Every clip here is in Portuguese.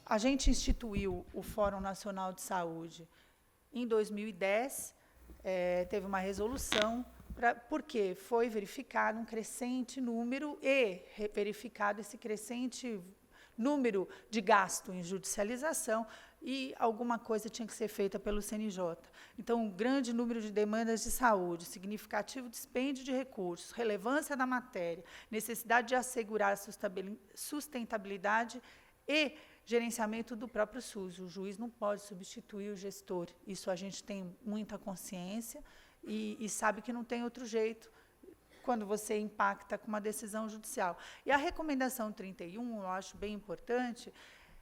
a gente instituiu o Fórum Nacional de Saúde em 2010, teve uma resolução, porque foi verificado um crescente número verificado esse crescente número de gasto em judicialização e alguma coisa tinha que ser feita pelo CNJ. Então, um grande número de demandas de saúde, significativo dispêndio de recursos, relevância da matéria, necessidade de assegurar a sustentabilidade e gerenciamento do próprio SUS. O juiz não pode substituir o gestor. Isso a gente tem muita consciência e sabe que não tem outro jeito quando você impacta com uma decisão judicial. E a recomendação 31, eu acho bem importante,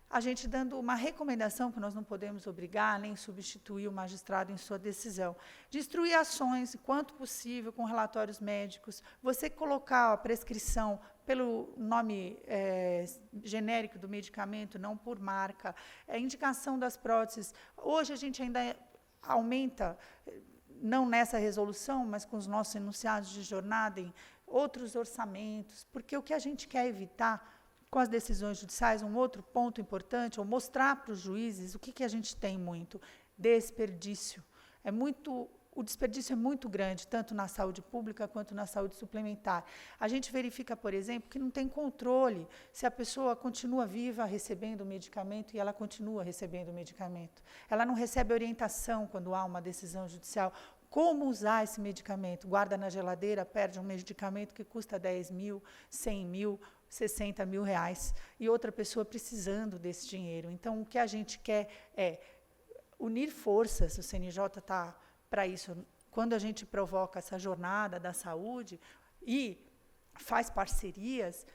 a gente dando uma recomendação, que nós não podemos obrigar nem substituir o magistrado em sua decisão, de instruir ações, quanto possível, com relatórios médicos, você colocar a prescrição pelo nome genérico do medicamento, não por marca, a indicação das próteses. Hoje a gente ainda aumenta, não nessa resolução, mas com os nossos enunciados de jornada, em outros orçamentos, porque o que a gente quer evitar com as decisões judiciais, um outro ponto importante, ou mostrar para os juízes o que a gente tem muito, desperdício. O desperdício é muito grande, tanto na saúde pública quanto na saúde suplementar. A gente verifica, por exemplo, que não tem controle se a pessoa continua viva recebendo o medicamento e ela continua recebendo o medicamento. Ela não recebe orientação quando há uma decisão judicial. Como usar esse medicamento? Guarda na geladeira, perde um medicamento que custa 10 mil, 100 mil, 60 mil reais, e outra pessoa precisando desse dinheiro. Então, o que a gente quer é unir forças, o CNJ está para isso. Quando a gente provoca essa jornada da saúde e faz parcerias,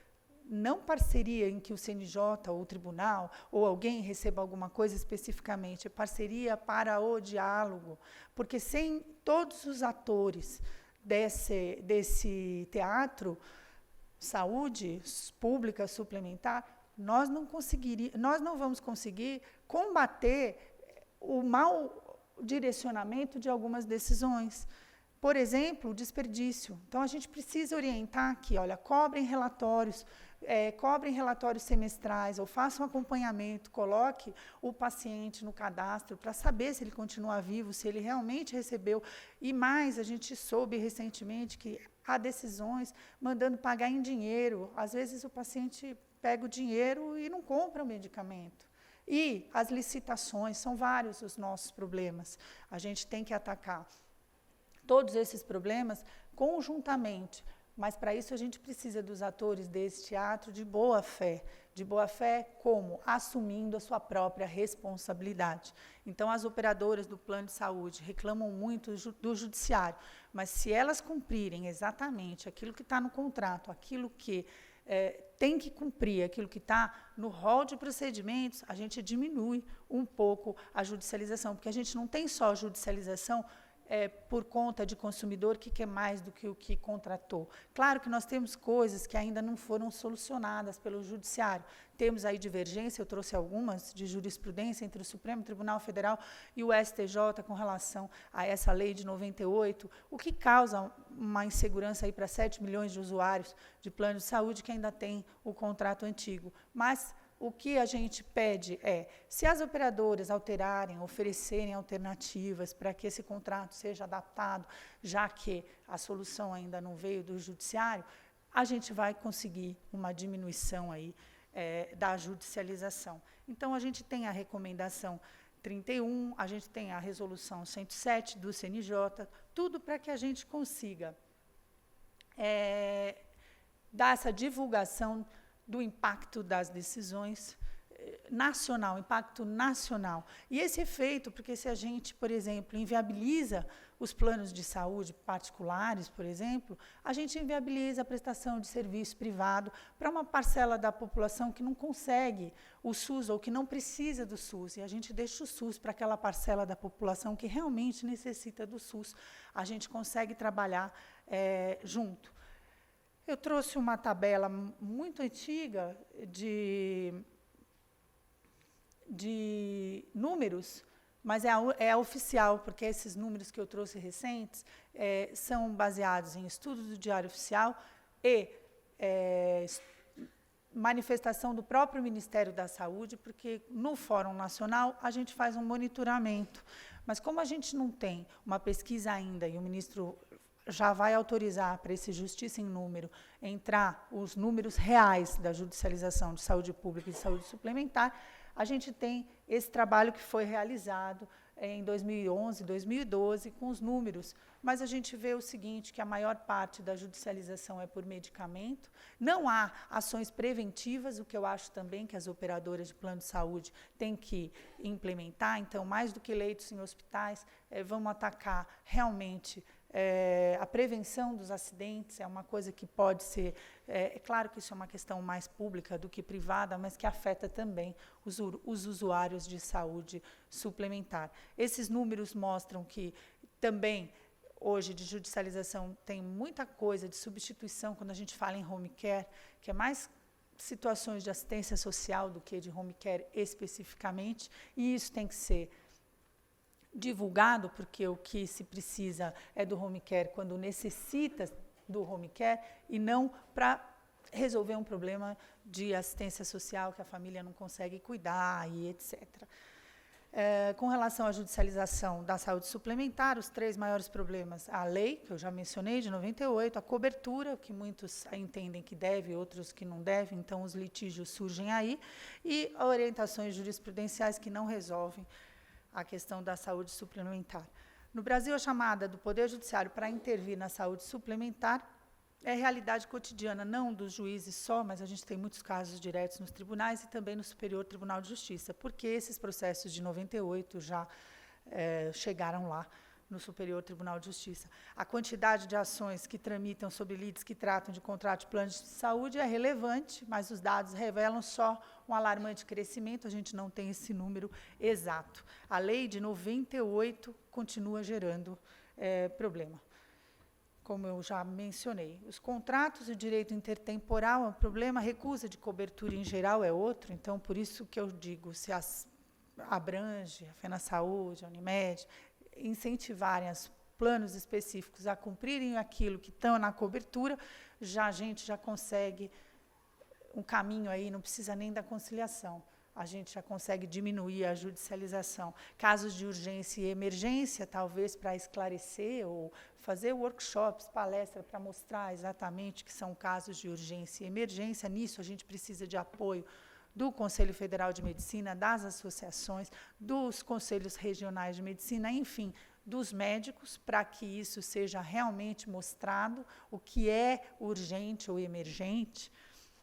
não parceria em que o CNJ ou o tribunal ou alguém receba alguma coisa especificamente, é parceria para o diálogo, porque sem todos os atores desse teatro, saúde pública suplementar, nós não vamos conseguir combater o mau direcionamento de algumas decisões. Por exemplo, o desperdício. Então, a gente precisa orientar aqui, olha, cobrem relatórios semestrais, ou façam acompanhamento, coloque o paciente no cadastro para saber se ele continua vivo, se ele realmente recebeu. E mais, a gente soube recentemente que há decisões mandando pagar em dinheiro. Às vezes, o paciente pega o dinheiro e não compra o medicamento. E as licitações, são vários os nossos problemas. A gente tem que atacar todos esses problemas conjuntamente, mas para isso a gente precisa dos atores desse teatro de boa fé como? Assumindo a sua própria responsabilidade. Então, as operadoras do plano de saúde reclamam muito do judiciário, mas se elas cumprirem exatamente aquilo que está no contrato, aquilo que tem que cumprir, aquilo que está no rol de procedimentos, a gente diminui um pouco a judicialização, porque a gente não tem só judicialização por conta de consumidor que quer mais do que o que contratou. Claro que nós temos coisas que ainda não foram solucionadas pelo judiciário. Temos aí divergência, eu trouxe algumas, de jurisprudência entre o Supremo Tribunal Federal e o STJ com relação a essa lei de 98, o que causa uma insegurança aí para 7 milhões de usuários de plano de saúde que ainda tem o contrato antigo. Mas o que a gente pede se as operadoras alterarem, oferecerem alternativas para que esse contrato seja adaptado, já que a solução ainda não veio do judiciário, a gente vai conseguir uma diminuição aí, da judicialização. Então, a gente tem a recomendação 31, a gente tem a resolução 107 do CNJ, tudo para que a gente consiga dar essa divulgação do impacto das decisões nacional, impacto nacional. E esse efeito, porque se a gente, por exemplo, inviabiliza os planos de saúde particulares, por exemplo, a gente inviabiliza a prestação de serviço privado para uma parcela da população que não consegue o SUS ou que não precisa do SUS, e a gente deixa o SUS para aquela parcela da população que realmente necessita do SUS. A gente consegue trabalhar junto. Eu trouxe uma tabela muito antiga de números, mas é oficial, porque esses números que eu trouxe recentes são baseados em estudos do Diário Oficial e manifestação do próprio Ministério da Saúde, porque no Fórum Nacional a gente faz um monitoramento, mas como a gente não tem uma pesquisa ainda e o ministro já vai autorizar para esse Justiça em Número entrar os números reais da judicialização de saúde pública e de saúde suplementar, a gente tem esse trabalho que foi realizado em 2011, 2012, com os números, mas a gente vê o seguinte, que a maior parte da judicialização é por medicamento, não há ações preventivas, o que eu acho também que as operadoras de plano de saúde têm que implementar, então, mais do que leitos em hospitais, vamos atacar realmente a prevenção dos acidentes, é uma coisa que pode ser, é claro que isso é uma questão mais pública do que privada, mas que afeta também os usuários de saúde suplementar. Esses números mostram que também, hoje, de judicialização, tem muita coisa de substituição, quando a gente fala em home care, que é mais situações de assistência social do que de home care especificamente, e isso tem que ser divulgado, porque o que se precisa é do home care quando necessita do home care e não para resolver um problema de assistência social que a família não consegue cuidar e etc. Com relação à judicialização da saúde suplementar, os 3 maiores problemas, a lei, que eu já mencionei, de 98, a cobertura, que muitos entendem que deve, outros que não devem, então os litígios surgem aí, e orientações jurisprudenciais que não resolvem a questão da saúde suplementar. No Brasil, a chamada do Poder Judiciário para intervir na saúde suplementar é realidade cotidiana, não dos juízes só, mas a gente tem muitos casos diretos nos tribunais e também no Superior Tribunal de Justiça, porque esses processos de 98 já chegaram lá no Superior Tribunal de Justiça. A quantidade de ações que tramitam sobre lides que tratam de contrato de planos de saúde é relevante, mas os dados revelam só um alarmante crescimento, a gente não tem esse número exato. A lei de 98 continua gerando problema, como eu já mencionei. Os contratos e o direito intertemporal é um problema, a recusa de cobertura em geral é outro, então, por isso que eu digo, se abrange a FenaSaúde, a Unimed, incentivarem os planos específicos a cumprirem aquilo que estão na cobertura, a gente já consegue um caminho aí, não precisa nem da conciliação. A gente já consegue diminuir a judicialização. Casos de urgência e emergência, talvez para esclarecer ou fazer workshops, palestras para mostrar exatamente que são casos de urgência e emergência. Nisso a gente precisa de apoio do Conselho Federal de Medicina, das associações, dos conselhos regionais de medicina, enfim, dos médicos, para que isso seja realmente mostrado, o que é urgente ou emergente,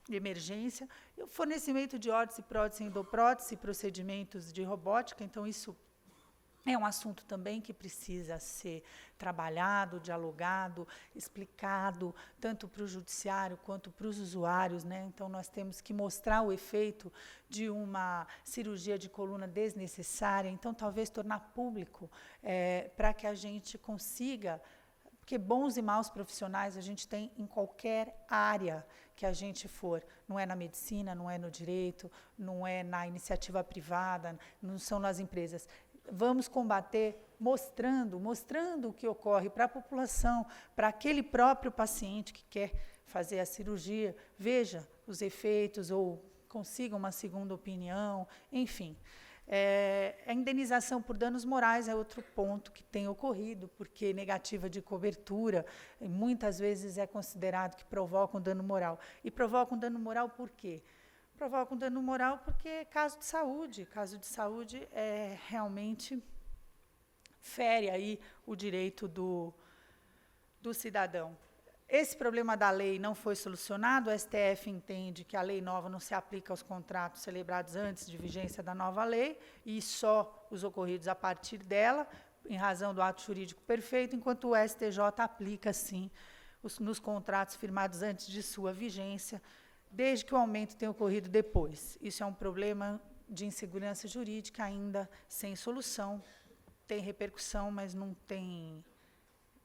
emergência, e o fornecimento de órtese, prótese, endoprótese, procedimentos de robótica, então isso é um assunto também que precisa ser trabalhado, dialogado, explicado, tanto para o judiciário quanto para os usuários, né? Então, nós temos que mostrar o efeito de uma cirurgia de coluna desnecessária, então, talvez tornar público para que a gente consiga, porque bons e maus profissionais a gente tem em qualquer área que a gente for, não é na medicina, não é no direito, não é na iniciativa privada, não são nas empresas. Vamos combater mostrando o que ocorre para a população, para aquele próprio paciente que quer fazer a cirurgia, veja os efeitos ou consiga uma segunda opinião, enfim. A indenização por danos morais é outro ponto que tem ocorrido, porque negativa de cobertura muitas vezes é considerado que provoca um dano moral. E provoca um dano moral por quê? Provoca um dano moral porque é caso de saúde. Caso de saúde realmente fere aí o direito do cidadão. Esse problema da lei não foi solucionado, o STF entende que a lei nova não se aplica aos contratos celebrados antes de vigência da nova lei e só os ocorridos a partir dela, em razão do ato jurídico perfeito, enquanto o STJ aplica, sim, nos contratos firmados antes de sua vigência, desde que o aumento tenha ocorrido depois. Isso é um problema de insegurança jurídica ainda sem solução, tem repercussão, mas não tem...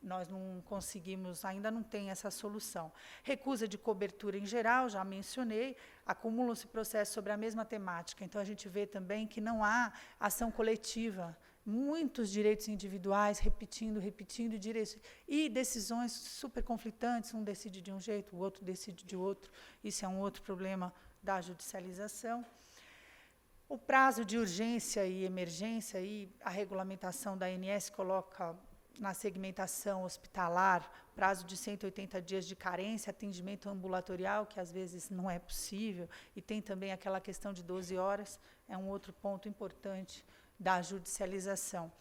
Nós não conseguimos, ainda não tem essa solução. Recusa de cobertura em geral, já mencionei, acumulam-se processos sobre a mesma temática. Então, a gente vê também que não há ação coletiva muitos direitos individuais, repetindo direitos, e decisões super conflitantes, um decide de um jeito, o outro decide de outro. Isso é um outro problema da judicialização. O prazo de urgência e emergência, e a regulamentação da ANS coloca na segmentação hospitalar prazo de 180 dias de carência, atendimento ambulatorial, que às vezes não é possível, e tem também aquela questão de 12 horas, é um outro ponto importante da judicialização.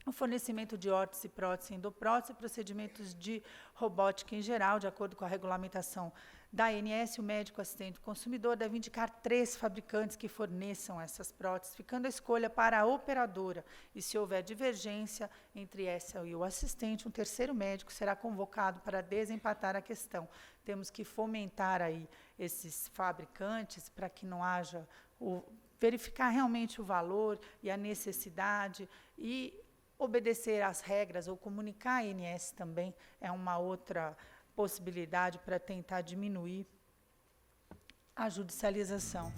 O fornecimento de órtese, prótese e endoprótese, procedimentos de robótica em geral, de acordo com a regulamentação da ANS, o médico assistente do consumidor deve indicar 3 fabricantes que forneçam essas próteses, ficando a escolha para a operadora. E se houver divergência entre essa e o assistente, um terceiro médico será convocado para desempatar a questão. Temos que fomentar aí esses fabricantes para que não haja verificar realmente o valor e a necessidade e obedecer às regras ou comunicar a ANS também é uma outra possibilidade para tentar diminuir a judicialização.